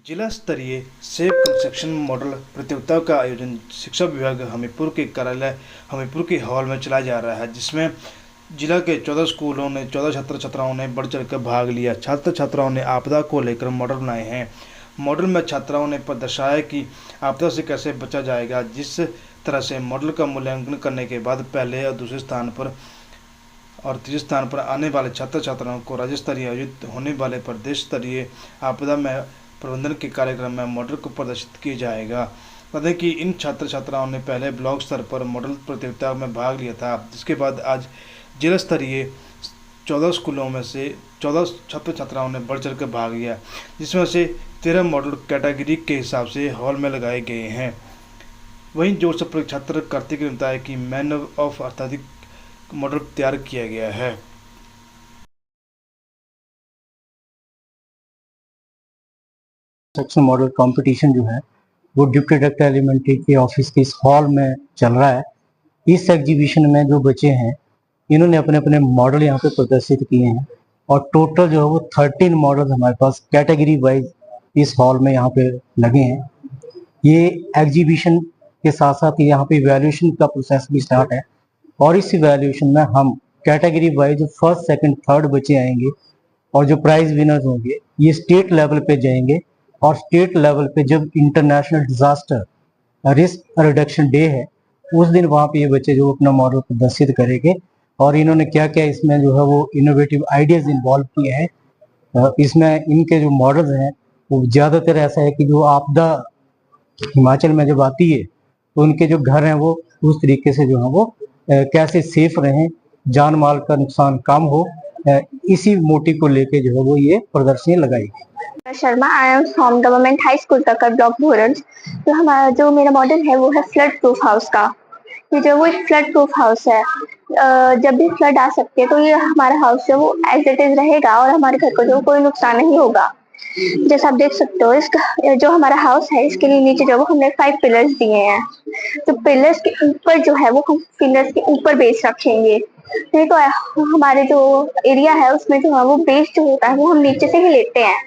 जिला स्तरीय safe construction model प्रतियोगिता का आयोजन शिक्षा विभाग हमीरपुर के कार्यालय हमीरपुर के हॉल में चलाया जा रहा है, जिसमें जिला के 14 स्कूलों ने 14 छात्र छात्राओं ने बढ़ चढ़ कर भाग लिया। छात्र छात्राओं ने आपदा को लेकर मॉडल बनाए हैं। मॉडल में छात्राओं ने दर्शाया कि आपदा से कैसे बचा जाएगा। जिस तरह से मॉडल का मूल्यांकन करने के बाद पहले और दूसरे स्थान पर और तीसरे स्थान पर आने वाले छात्र छात्राओं को राज्य स्तरीय आयोजित होने वाले प्रदेश स्तरीय आपदा में प्रबंधन के कार्यक्रम में मॉडल को प्रदर्शित किया जाएगा। बता कि इन छात्र छात्राओं ने पहले ब्लॉक स्तर पर मॉडल प्रतियोगिता में भाग लिया था, जिसके बाद आज जिला स्तरीय 14 स्कूलों में से 14 छात्र छात्राओं ने बढ़ चढ़ कर भाग लिया, जिसमें से 13 मॉडल कैटेगरी के हिसाब से हॉल में लगाए गए हैं। वहीं जो सब छात्र कार्तिक ने बताया कि मैन ऑफ अर्थाधिक मॉडल तैयार किया गया है। कंस्ट्रक्शन मॉडल कंपटीशन जो है वो डिप्टी डायरेक्टर एलिमेंट्री के ऑफिस के इस हॉल में चल रहा है। इस एग्जीबिशन में जो बच्चे हैं इन्होंने अपने अपने मॉडल यहाँ पे प्रदर्शित किए हैं और टोटल जो है वो 13 मॉडल हमारे पास कैटेगरी वाइज इस हॉल में यहाँ पे लगे हैं। ये एग्जीबिशन के साथ साथ यहाँ पे इवैल्यूएशन का प्रोसेस भी स्टार्ट है और इस इवैल्यूएशन में हम category wise first second third बच्चे आएंगे और जो प्राइज विनर्स होंगे ये स्टेट लेवल पे जाएंगे और स्टेट लेवल पे जब international disaster risk reduction day है उस दिन वहाँ पे ये बच्चे जो अपना मॉडल प्रदर्शित करेंगे और इन्होंने क्या क्या इसमें जो है वो इनोवेटिव आइडियाज इन्वॉल्व किए हैं। इसमें इनके जो मॉडल्स हैं वो ज़्यादातर ऐसा है कि जो आपदा हिमाचल में जब आती है तो उनके जो घर हैं वो उस तरीके से जो है वो कैसे सेफ रहें, जान माल का नुकसान कम हो, इसी मोटिव को लेके जो है वो ये प्रदर्शनी लगाई गई। Sharma, I am from government high school तकर ब्लॉक भोरंज। तो हमारा जो मेरा मॉडल है वो है फ्लड प्रूफ हाउस का। ये जो वो एक फ्लड प्रूफ हाउस है, जब भी फ्लड आ सकते हैं तो ये हमारा हाउस जो वो एज इट इज रहेगा और हमारे घर को जो कोई नुकसान नहीं होगा। जैसा आप देख सकते हो इसका जो हमारा हाउस है इसके लिए नीचे जो वो हमने 5 पिलर्स दिए हैं। तो पिलर्स के ऊपर जो है वो हम पिलर्स के ऊपर बेस रखेंगे। नहीं तो हमारे जो एरिया है उसमें जो है वो बेस जो होता है वो हम नीचे से ही लेते हैं,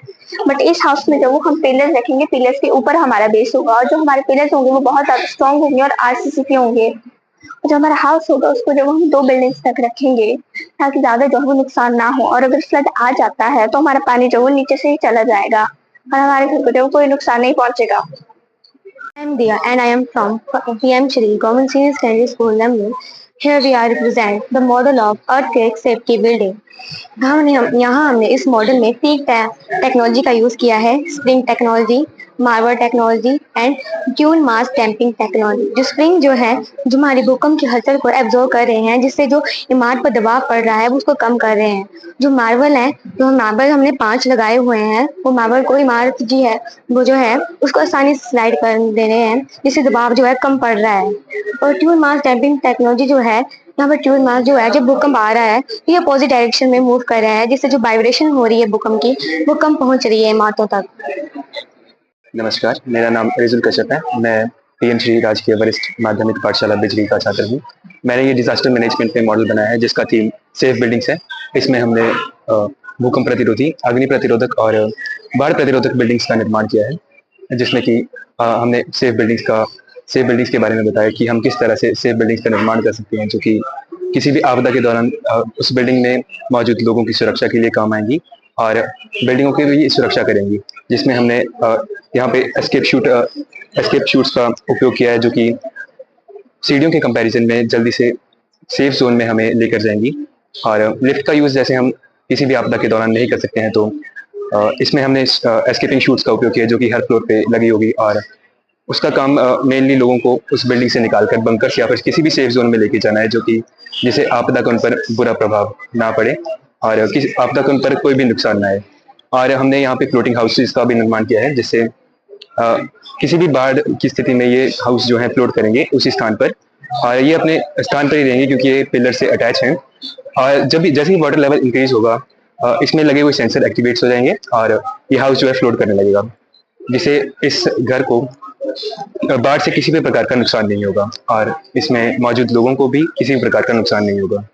बट इस हाउस में जो वो हम पिलर्स रखेंगे, पिलर्स के ऊपर हमारा बेस होगा और जो हमारे पिलर्स होंगे वो बहुत ज्यादा स्ट्रॉन्ग होंगे और आरसीसी होंगे। जो हमारा हाउस होगा उसको जब हम 2 बिल्डिंग्स तक रखेंगे ताकि ज्यादा जो है वो नुकसान ना हो और अगर फ्लड आ जाता है तो हमारा पानी जो वो नीचे से ही चला जाएगा और हमारे घर को जो कोई नुकसान नहीं पहुंचेगा। I am Dia and I am from PM Shri Government Senior Secondary School, Lambu. Here we are represent the model of earthquake safety building. यहाँ हमने इस मॉडल में 3 टेक्नोलॉजी का यूज किया है: spring technology, marble technology and tune mass damping technology. जो spring जो है जो हमारी भूकंप की हलचल को एब्जॉर्ब कर रहे हैं, जिससे जो इमारत पर दबाव पड़ रहा है वो उसको कम कर रहे हैं। जो मार्बल है, जो मार्बल हमने 5 लगाए हुए हैं, वो मार्बल को इमारत जी है वो जो है उसको आसानी से स्लाइड कर दे रहे हैं, जिससे दबाव जो है कम पड़ रहा है। और ट्यून मास डैम्पिंग टेक्नोलॉजी जो है, यहाँ पर ट्यून मास जो है जब भूकंप आ रहा है तो ये अपोजिट डायरेक्शन में मूव कर रहा है, जिससे जो वाइब्रेशन हो रही है भूकंप की वो कम पहुंच रही है इमारतों तक। नमस्कार, मेरा नाम रिजुल कश्यप है। मैं पीएम श्री राजकीय वरिष्ठ माध्यमिक पाठशाला बिजली का छात्र हूँ। मैंने ये डिजास्टर मैनेजमेंट पे मॉडल बनाया है जिसका थीम सेफ बिल्डिंग्स है। इसमें हमने भूकंप प्रतिरोधी, अग्नि प्रतिरोधक और बाढ़ प्रतिरोधक बिल्डिंग्स का निर्माण किया है, जिसमें कि हमने सेफ बिल्डिंग्स के बारे में बताया कि हम किस तरह से सेफ बिल्डिंग्स का निर्माण कर सकते हैं, जो कि किसी भी आपदा के दौरान उस बिल्डिंग में मौजूद लोगों की सुरक्षा के लिए काम आएंगी और बिल्डिंगों की भी सुरक्षा करेंगी। जिसमें हमने यहाँ पे एस्केप शूट्स का उपयोग किया है, जो कि सीढ़ियों के कंपैरिजन में जल्दी से सेफ जोन में हमें लेकर जाएंगी। और लिफ्ट का यूज़ जैसे हम किसी भी आपदा के दौरान नहीं कर सकते हैं, तो इसमें हमने एस्केपिंग शूट्स का उपयोग किया, जो कि हर फ्लोर पे लगी होगी और उसका काम मेनली लोगों को उस बिल्डिंग से निकालकर बंकर्स या फिर किसी भी सेफ जोन में लेके जाना है, जो कि जिसे आपदा का उन पर बुरा प्रभाव ना पड़े और किसी आपदा का उन पर कोई भी नुकसान ना आए। और हमने यहाँ पे फ्लोटिंग हाउसेज का भी निर्माण किया है, जिससे किसी भी बाढ़ की स्थिति में ये हाउस जो है फ्लोट करेंगे उसी स्थान पर और ये अपने स्थान पर ही रहेंगे क्योंकि ये पिलर से अटैच हैं। और जब भी जैसे ही वाटर लेवल इंक्रीज होगा इसमें लगे हुए सेंसर एक्टिवेट हो जाएंगे और ये हाउस जो है फ्लोट करने लगेगा, जिससे इस घर को बाढ़ से किसी भी प्रकार का नुकसान नहीं होगा और इसमें मौजूद लोगों को भी किसी भी प्रकार का नुकसान नहीं होगा।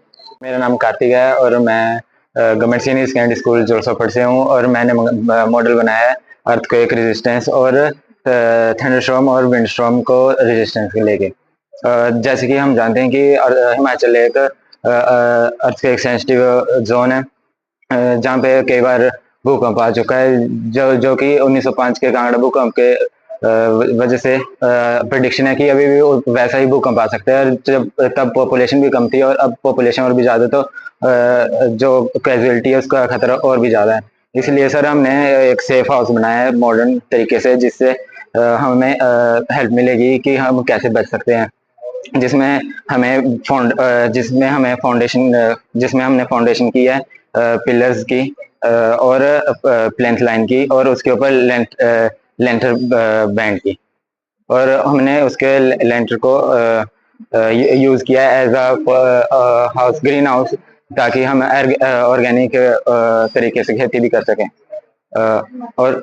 मेरा नाम कार्तिक है और मैं गवर्नमेंट सीनियर सेकेंडरी स्कूल जोरसाफड़ से हूँ और मैंने मॉडल बनाया है अर्थक्वेक रेजिस्टेंस और थंडरस्टॉर्म और विंडस्टॉर्म को रेजिस्टेंस के लेके। जैसे कि हम जानते हैं कि हिमाचल एक अर्थक्वेक सेंसिटिव जोन है, जहाँ पे कई बार भूकंप आ चुका है, जो कि 1905 के कांगड़ा भूकंप के वजह से प्रिडिक्शन है कि अभी भी वैसा ही भूकंप आ सकता है। और जब तब पॉपुलेशन भी कम थी और अब पॉपुलेशन और भी ज़्यादा, तो जो कैजुअलिटी है उसका खतरा और भी ज़्यादा है। इसलिए सर हमने एक सेफ हाउस बनाया है मॉडर्न तरीके से, जिससे हमें हेल्प मिलेगी कि हम कैसे बच सकते हैं, जिसमें हमने फाउंडेशन की है पिलर्स की और प्लेंथ लाइन की, और उसके ऊपर लेंटर बैंड की, और हमने उसके लेंटर को यूज किया as a house, green house, ताकि हम ऑर्गेनिक तरीके से खेती भी कर सकें। और